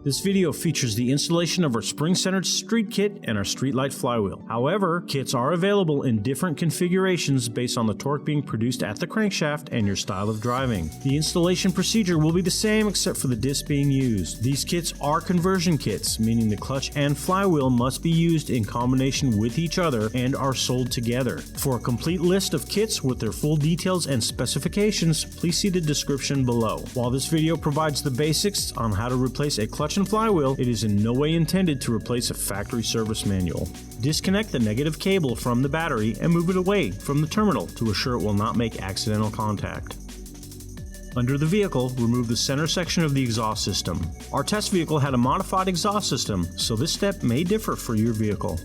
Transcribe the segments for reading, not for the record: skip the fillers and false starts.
This video features the installation of our spring-centered street kit and our streetlight flywheel. However, kits are available in different configurations based on the torque being produced at the crankshaft and your style of driving. The installation procedure will be the same except for the disc being used. These kits are conversion kits, meaning the clutch and flywheel must be used in combination with each other and are sold together. For a complete list of kits with their full details and specifications, please see the description below. While this video provides the basics on how to replace a clutch and flywheel, it is in no way intended to replace a factory service manual. Disconnect the negative cable from the battery and move it away from the terminal to assure it will not make accidental contact. Under the vehicle, remove the center section of the exhaust system. Our test vehicle had a modified exhaust system, so this step may differ for your vehicle.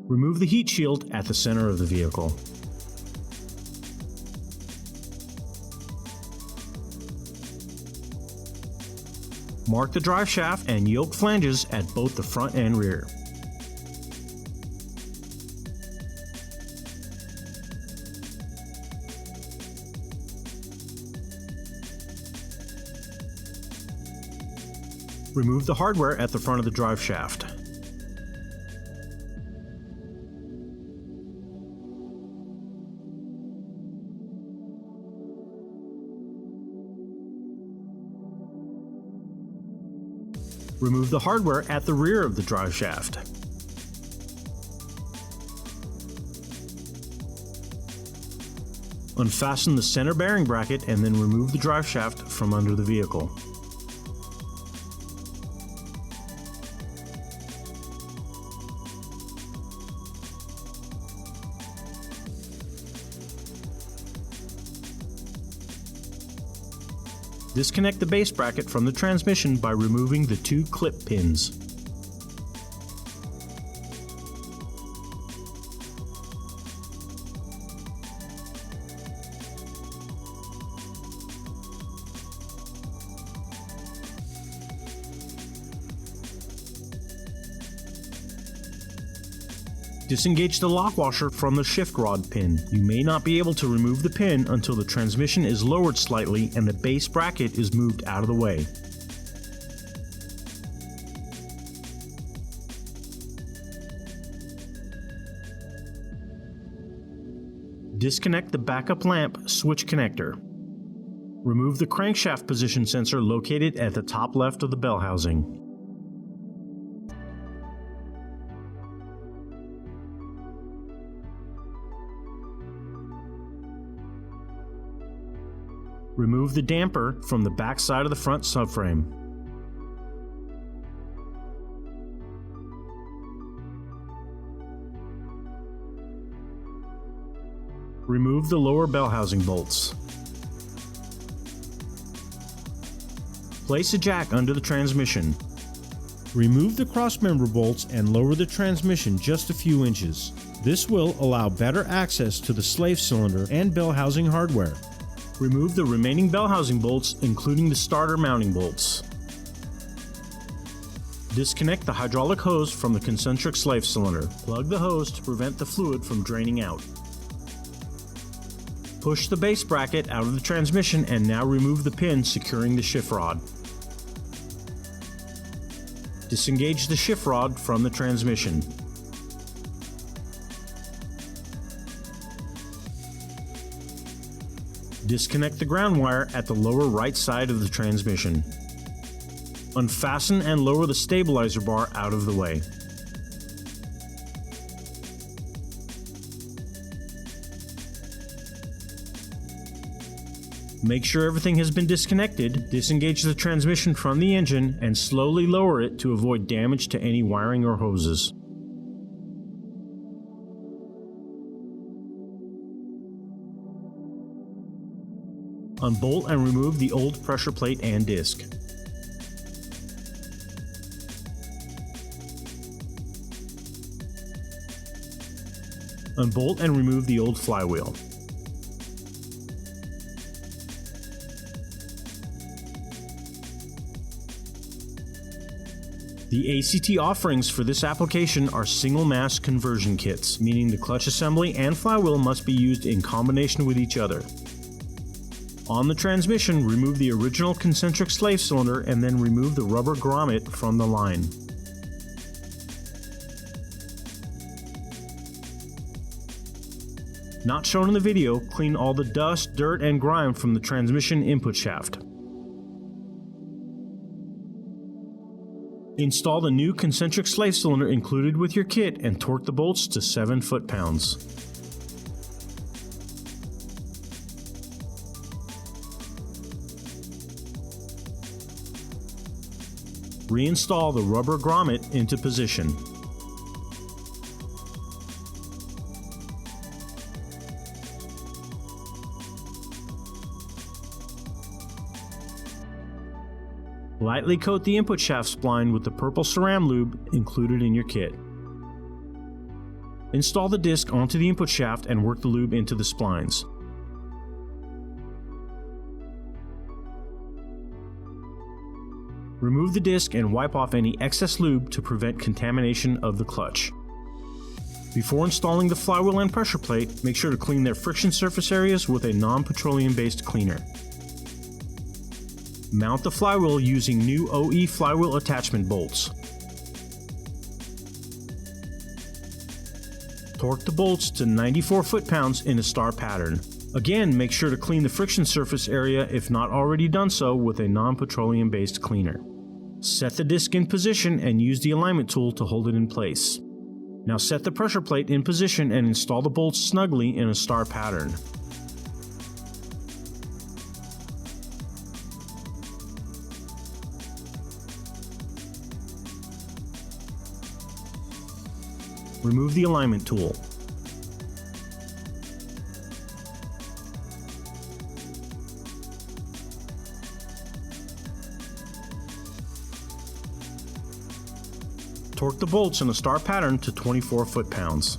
Remove the heat shield at the center of the vehicle. Mark the drive shaft and yoke flanges at both the front and rear. Remove the hardware at the front of the drive shaft. Remove the hardware at the rear of the drive shaft. Unfasten the center bearing bracket and then remove the drive shaft from under the vehicle. Disconnect the base bracket from the transmission by removing the two clip pins. Disengage the lock washer from the shift rod pin. You may not be able to remove the pin until the transmission is lowered slightly and the base bracket is moved out of the way. Disconnect the backup lamp switch connector. Remove the crankshaft position sensor located at the top left of the bell housing. Remove the damper from the back side of the front subframe. Remove the lower bell housing bolts. Place a jack under the transmission. Remove the crossmember bolts and lower the transmission just a few inches. This will allow better access to the slave cylinder and bell housing hardware. Remove the remaining bell housing bolts, including the starter mounting bolts. Disconnect the hydraulic hose from the concentric slave cylinder. Plug the hose to prevent the fluid from draining out. Push the base bracket out of the transmission and now remove the pin securing the shift rod. Disengage the shift rod from the transmission. Disconnect the ground wire at the lower right side of the transmission. Unfasten and lower the stabilizer bar out of the way. Make sure everything has been disconnected, disengage the transmission from the engine, and slowly lower it to avoid damage to any wiring or hoses. Unbolt and remove the old pressure plate and disc. Unbolt and remove the old flywheel. The ACT offerings for this application are single mass conversion kits, meaning the clutch assembly and flywheel must be used in combination with each other. On the transmission, remove the original concentric slave cylinder and then remove the rubber grommet from the line. Not shown in the video, clean all the dust, dirt, and grime from the transmission input shaft. Install the new concentric slave cylinder included with your kit and torque the bolts to 7 foot-pounds. Reinstall the rubber grommet into position. Lightly coat the input shaft spline with the purple Ceram lube included in your kit. Install the disc onto the input shaft and work the lube into the splines. Remove the disc and wipe off any excess lube to prevent contamination of the clutch. Before installing the flywheel and pressure plate, make sure to clean their friction surface areas with a non-petroleum based cleaner. Mount the flywheel using new OE flywheel attachment bolts. Torque the bolts to 94 foot-pounds in a star pattern. Again, make sure to clean the friction surface area if not already done so with a non-petroleum based cleaner. Set the disc in position and use the alignment tool to hold it in place. Now set the pressure plate in position and install the bolts snugly in a star pattern. Remove the alignment tool. Torque the bolts in a star pattern to 24 foot-pounds.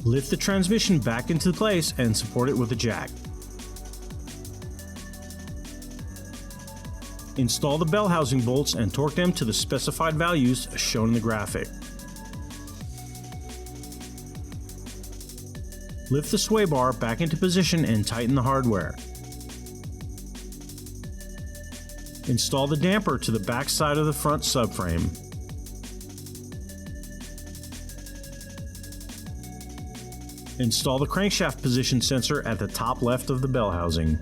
Lift the transmission back into place and support it with a jack. Install the bell housing bolts and torque them to the specified values shown in the graphic. Lift the sway bar back into position and tighten the hardware. Install the damper to the back side of the front subframe. Install the crankshaft position sensor at the top left of the bell housing.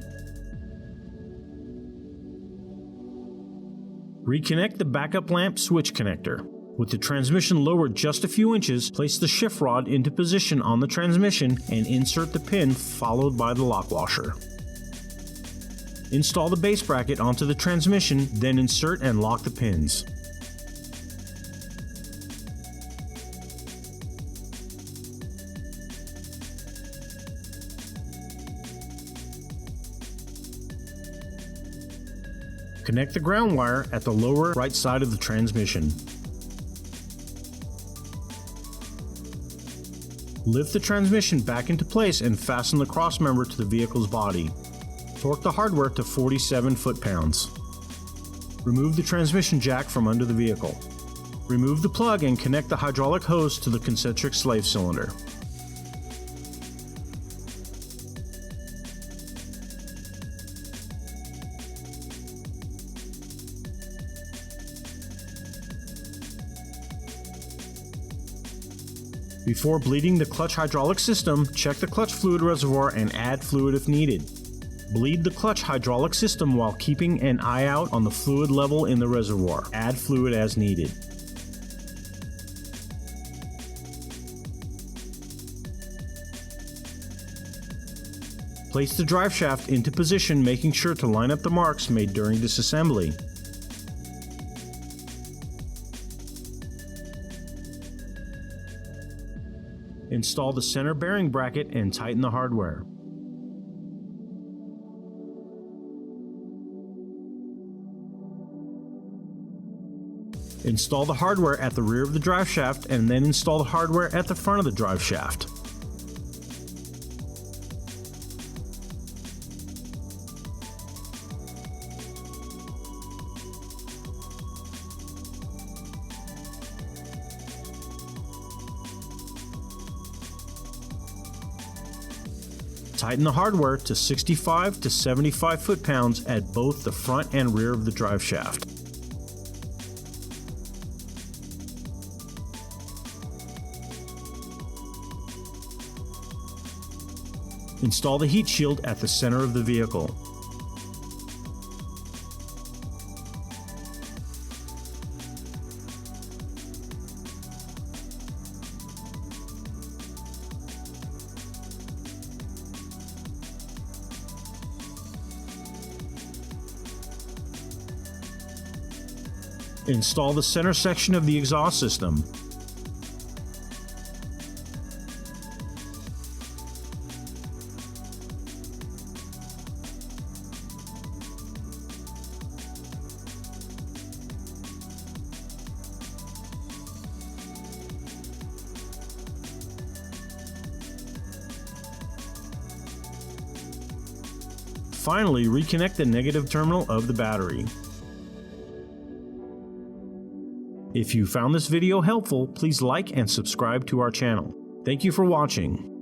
Reconnect the backup lamp switch connector. With the transmission lowered just a few inches, place the shift rod into position on the transmission and insert the pin followed by the lock washer. Install the base bracket onto the transmission, then insert and lock the pins. Connect the ground wire at the lower right side of the transmission. Lift the transmission back into place and fasten the crossmember to the vehicle's body. Torque the hardware to 47 foot-pounds. Remove the transmission jack from under the vehicle. Remove the plug and connect the hydraulic hose to the concentric slave cylinder. Before bleeding the clutch hydraulic system, check the clutch fluid reservoir and add fluid if needed. Bleed the clutch hydraulic system while keeping an eye out on the fluid level in the reservoir. Add fluid as needed. Place the drive shaft into position, making sure to line up the marks made during disassembly. Install the center bearing bracket and tighten the hardware. Install the hardware at the rear of the drive shaft and then install the hardware at the front of the drive shaft. Tighten the hardware to 65 to 75 foot-pounds at both the front and rear of the drive shaft. Install the heat shield at the center of the vehicle. Install the center section of the exhaust system. Finally, reconnect the negative terminal of the battery. If you found this video helpful, please like and subscribe to our channel. Thank you for watching.